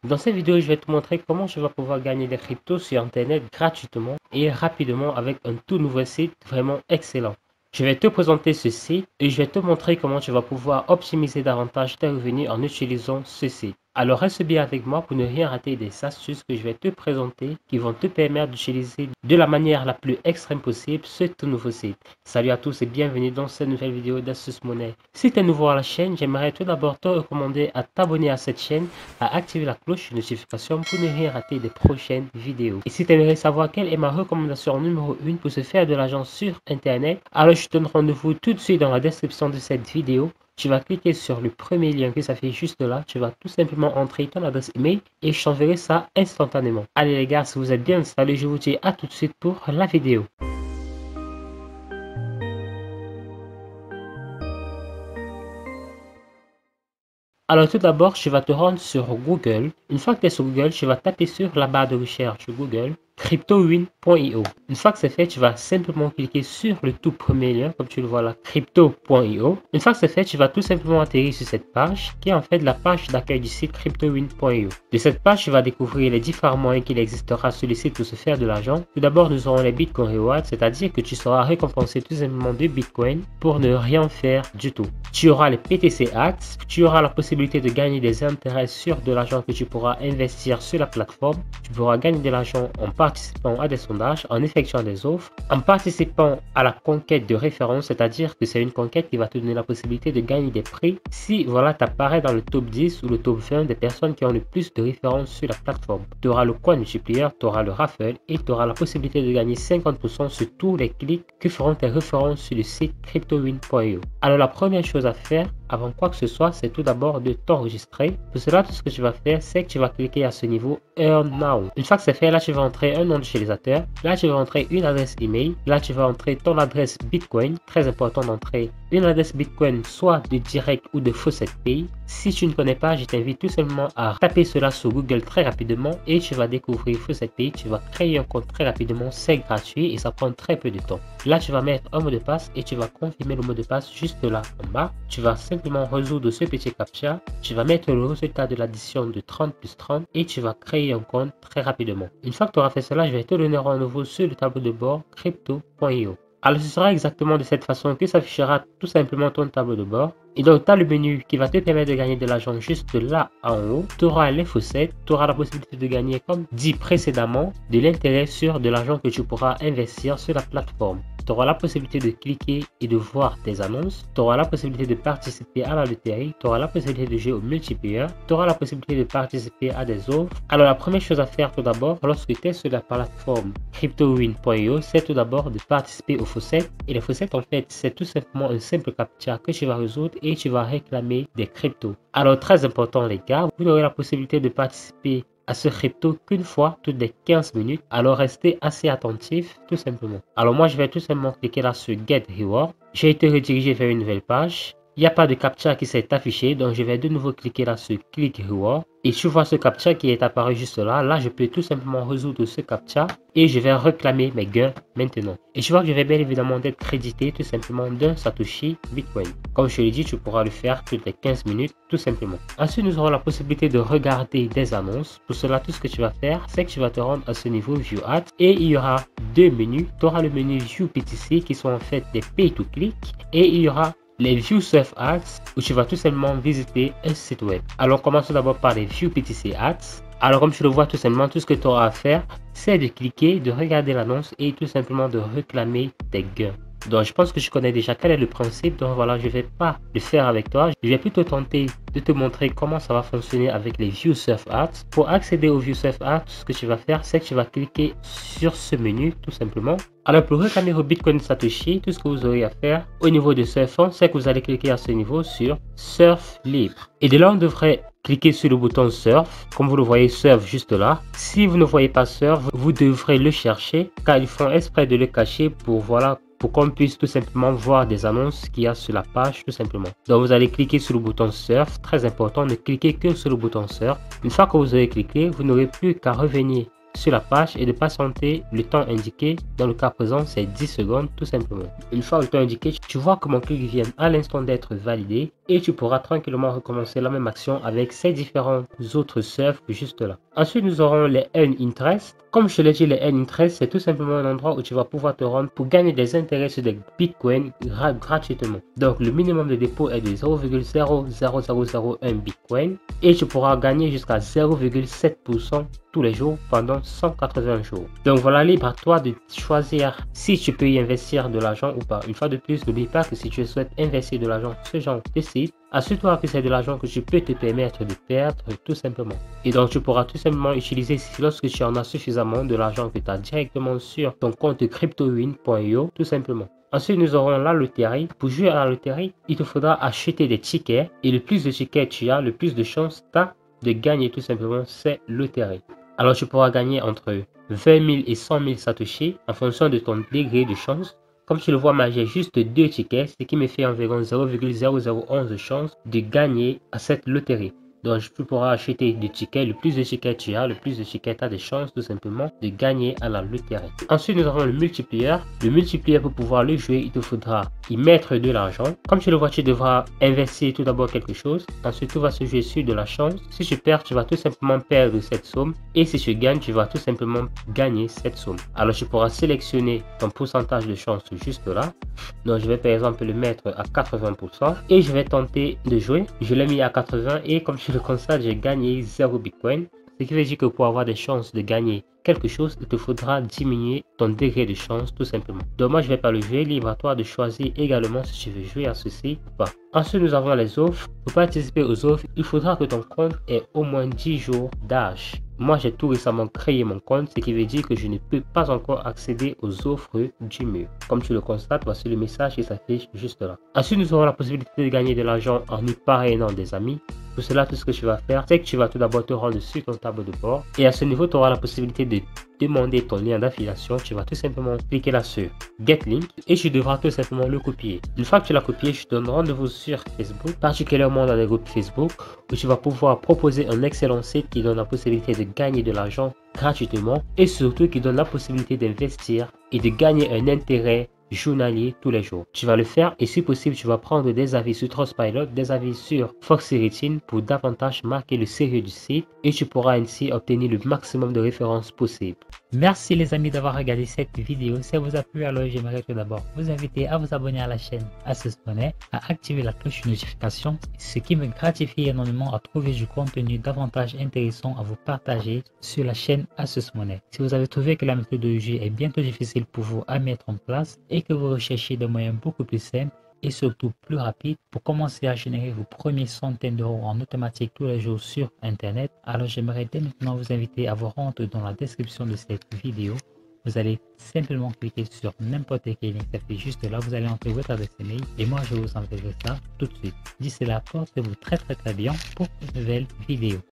Dans cette vidéo, je vais te montrer comment tu vas pouvoir gagner des cryptos sur Internet gratuitement et rapidement avec un tout nouveau site vraiment excellent. Je vais te présenter ce site et je vais te montrer comment tu vas pouvoir optimiser davantage tes revenus en utilisant ce site. Alors reste bien avec moi pour ne rien rater des astuces que je vais te présenter qui vont te permettre d'utiliser de la manière la plus extrême possible ce tout nouveau site. Salut à tous et bienvenue dans cette nouvelle vidéo d'Astuces Monnaie. Si tu es nouveau à la chaîne, j'aimerais tout d'abord te recommander à t'abonner à cette chaîne, à activer la cloche de notification pour ne rien rater des prochaines vidéos. Et si tu aimerais savoir quelle est ma recommandation numéro 1 pour se faire de l'argent sur Internet, alors je te donne rendez-vous tout de suite dans la description de cette vidéo. Tu vas cliquer sur le premier lien qui s'affiche juste là. Tu vas tout simplement entrer ton adresse email et je t'enverrai ça instantanément. Allez les gars, si vous êtes bien installés, je vous dis à tout de suite pour la vidéo. Alors tout d'abord, tu vas te rendre sur Google. Une fois que tu es sur Google, tu vas taper sur la barre de recherche Google cryptowin.io. Une fois que c'est fait, tu vas simplement cliquer sur le tout premier lien, comme tu le vois là, crypto.io. Une fois que c'est fait, tu vas tout simplement atterrir sur cette page, qui est en fait la page d'accueil du site cryptowin.io. De cette page, tu vas découvrir les différents moyens qu'il existera sur le site pour se faire de l'argent. Tout d'abord, nous aurons les Bitcoin Rewards, c'est-à-dire que tu seras récompensé tout simplement de Bitcoin pour ne rien faire du tout. Tu auras les PTC Acts, tu auras la possibilité de gagner des intérêts sur de l'argent que tu pourras investir sur la plateforme. Tu pourras gagner de l'argent en participant à des sondages, en effectuant des offres, en participant à la conquête de référence, c'est-à-dire que c'est une conquête qui va te donner la possibilité de gagner des prix si voilà, tu apparais dans le top 10 ou le top 20 des personnes qui ont le plus de références sur la plateforme. Tu auras le coin multiplier, tu auras le raffle et tu auras la possibilité de gagner 50% sur tous les clics que feront tes références sur le site cryptowin.io. Alors la première chose à faire avant quoi que ce soit, c'est tout d'abord de t'enregistrer. Pour cela, tout ce que tu vas faire, c'est que tu vas cliquer à ce niveau Earn Now. Une fois que c'est fait, là, tu vas entrer un nom d'utilisateur. Là, tu vas entrer une adresse email. Là, tu vas entrer ton adresse Bitcoin. Très important d'entrer une adresse Bitcoin, soit de direct ou de Faucet Pay. Si tu ne connais pas, je t'invite tout simplement à taper cela sur Google très rapidement et tu vas découvrir Faucet Pay. Tu vas créer un compte très rapidement. C'est gratuit et ça prend très peu de temps. Là, tu vas mettre un mot de passe et tu vas confirmer le mot de passe juste là en bas. Tu vas simplement résoudre ce petit captcha. Tu vas mettre le résultat de l'addition de 30 plus 30 et tu vas créer un compte très rapidement. Une fois que tu auras fait cela, je vais te donner rendez-vous sur le tableau de bord crypto.io. Alors ce sera exactement de cette façon que s'affichera tout simplement ton tableau de bord. Et donc tu as le menu qui va te permettre de gagner de l'argent juste là en haut. Tu auras les faussettes, tu auras la possibilité de gagner comme dit précédemment de l'intérêt sur de l'argent que tu pourras investir sur la plateforme. Tu auras la possibilité de cliquer et de voir tes annonces. Tu auras la possibilité de participer à la loterie. Tu auras la possibilité de jouer au multiplayer. Tu auras la possibilité de participer à des offres. Alors la première chose à faire tout d'abord, lorsque tu es sur la plateforme cryptowin.io, c'est tout d'abord de participer aux faussettes. Et les faussettes en fait, c'est tout simplement un simple captcha que tu vas résoudre et tu vas réclamer des cryptos. Alors très important les gars, vous aurez la possibilité de participer à ce crypto qu'une fois toutes les 15 minutes. Alors restez assez attentif tout simplement. Alors moi je vais tout simplement cliquer là sur Get Reward. J'ai été redirigé vers une nouvelle page. Il n'y a pas de captcha qui s'est affiché, donc je vais de nouveau cliquer là sur Click Reward. Et tu vois ce captcha qui est apparu juste là. Là, je peux tout simplement résoudre ce captcha et je vais réclamer mes gains maintenant. Et tu vois que je vais bien évidemment être crédité tout simplement d'un Satoshi Bitcoin. Comme je te l'ai dit, tu pourras le faire toutes les 15 minutes tout simplement. Ensuite, nous aurons la possibilité de regarder des annonces. Pour cela, tout ce que tu vas faire, c'est que tu vas te rendre à ce niveau View Ads et il y aura deux menus. Tu auras le menu View PTC qui sont en fait des pay to click et il y aura les View Surf Ads où tu vas tout simplement visiter un site web. Alors commençons d'abord par les View PTC Ads. Alors comme tu le vois tout simplement, tout ce que tu auras à faire, c'est de cliquer, de regarder l'annonce et tout simplement de réclamer tes gains. Donc je pense que je connais déjà quel est le principe, donc voilà, je ne vais pas le faire avec toi. Je vais plutôt tenter de te montrer comment ça va fonctionner avec les View Surf Ads. Pour accéder aux View Surf Ads, ce que tu vas faire, c'est que tu vas cliquer sur ce menu tout simplement. Alors pour réclamer vos Bitcoin Satoshi, tout ce que vous aurez à faire au niveau de Surf On, c'est que vous allez cliquer à ce niveau sur Surf Libre. Et de là, on devrait cliquez sur le bouton Surf, comme vous le voyez Surf juste là. Si vous ne voyez pas Surf, vous devrez le chercher car ils font exprès de le cacher pour voilà, pour qu'on puisse tout simplement voir des annonces qu'il y a sur la page tout simplement. Donc vous allez cliquer sur le bouton Surf, très important, ne cliquez que sur le bouton Surf. Une fois que vous avez cliqué, vous n'aurez plus qu'à revenir sur la page et de patienter le temps indiqué. Dans le cas présent, c'est 10 secondes tout simplement. Une fois le temps indiqué, tu vois que mon clic vient à l'instant d'être validé et tu pourras tranquillement recommencer la même action avec ces différents autres serveurs juste là. Ensuite, nous aurons les Earn Interest. Comme je l'ai dit, les Earn Interest, c'est tout simplement un endroit où tu vas pouvoir te rendre pour gagner des intérêts sur des bitcoins gratuitement. Donc, le minimum de dépôt est de 0,00001 bitcoin et tu pourras gagner jusqu'à 0,7% tous les jours pendant 180 jours. Donc voilà, libre à toi de choisir si tu peux y investir de l'argent ou pas. Une fois de plus, n'oublie pas que si tu souhaites investir de l'argent sur ce genre de site, assure-toi que c'est de l'argent que tu peux te permettre de perdre tout simplement. Et donc tu pourras tout simplement utiliser lorsque tu en as suffisamment de l'argent que tu as directement sur ton compte cryptowin.io tout simplement. Ensuite, nous aurons la loterie. Pour jouer à la loterie, il te faudra acheter des tickets et le plus de tickets tu as, le plus de chances tu as de gagner tout simplement ces loteries. Alors tu pourras gagner entre 20 000 et 100 000 satoshi en fonction de ton degré de chance. Comme tu le vois, j'ai juste 2 tickets, ce qui me fait environ 0,0011 de chance de gagner à cette loterie. Donc tu pourras acheter des tickets, le plus de tickets tu as, le plus de tickets tu as de chances tout simplement de gagner à la loterie. Ensuite, nous avons le multiplier. Le multiplier, pour pouvoir le jouer, il te faudra y mettre de l'argent. Comme tu le vois, tu devras investir tout d'abord quelque chose. Ensuite, tout va se jouer sur de la chance. Si tu perds, tu vas tout simplement perdre cette somme. Et si tu gagnes, tu vas tout simplement gagner cette somme. Alors, tu pourras sélectionner ton pourcentage de chance juste là. Donc, je vais par exemple le mettre à 80% et je vais tenter de jouer. Je l'ai mis à 80 et comme tu le constates, j'ai gagné 0 bitcoin. Ce qui veut dire que pour avoir des chances de gagner quelque chose, il te faudra diminuer ton degré de chance tout simplement. Donc moi je vais pas le jouer, libre à toi de choisir également si tu veux jouer à ceci ou pas. Ensuite nous avons les offres. Pour participer aux offres, il faudra que ton compte ait au moins 10 jours d'âge. Moi j'ai tout récemment créé mon compte, ce qui veut dire que je ne peux pas encore accéder aux offres du mur. Comme tu le constates, voici le message qui s'affiche juste là. Ensuite nous aurons la possibilité de gagner de l'argent en y parrainant des amis. Pour cela, tout ce que tu vas faire, c'est que tu vas tout d'abord te rendre sur ton tableau de bord. Et à ce niveau, tu auras la possibilité de demander ton lien d'affiliation. Tu vas tout simplement cliquer là sur Get Link et tu devras tout simplement le copier. Une fois que tu l'as copié, je te donne rendez-vous sur Facebook, particulièrement dans les groupes Facebook, où tu vas pouvoir proposer un excellent site qui donne la possibilité de gagner de l'argent gratuitement et surtout qui donne la possibilité d'investir et de gagner un intérêt journalier tous les jours. Tu vas le faire et si possible, tu vas prendre des avis sur Trustpilot, des avis sur Foxy pour davantage marquer le sérieux du site et tu pourras ainsi obtenir le maximum de références possibles. Merci les amis d'avoir regardé cette vidéo. Si elle vous a plu, alors j'aimerais tout d'abord vous inviter à vous abonner à la chaîne Asus Money, à activer la cloche de notification, ce qui me gratifie énormément à trouver du contenu davantage intéressant à vous partager sur la chaîne Asus Money. Si vous avez trouvé que la méthodologie est bientôt difficile pour vous à mettre en place et que vous recherchez des moyens beaucoup plus simples et surtout plus rapides pour commencer à générer vos premières centaines d'euros en automatique tous les jours sur Internet, alors j'aimerais dès maintenant vous inviter à vous rendre dans la description de cette vidéo. Vous allez simplement cliquer sur n'importe quel lien qui s'affiche juste là, vous allez entrer votre adresse email et moi je vous enverrai ça tout de suite. D'ici là, portez-vous très bien pour une nouvelle vidéo.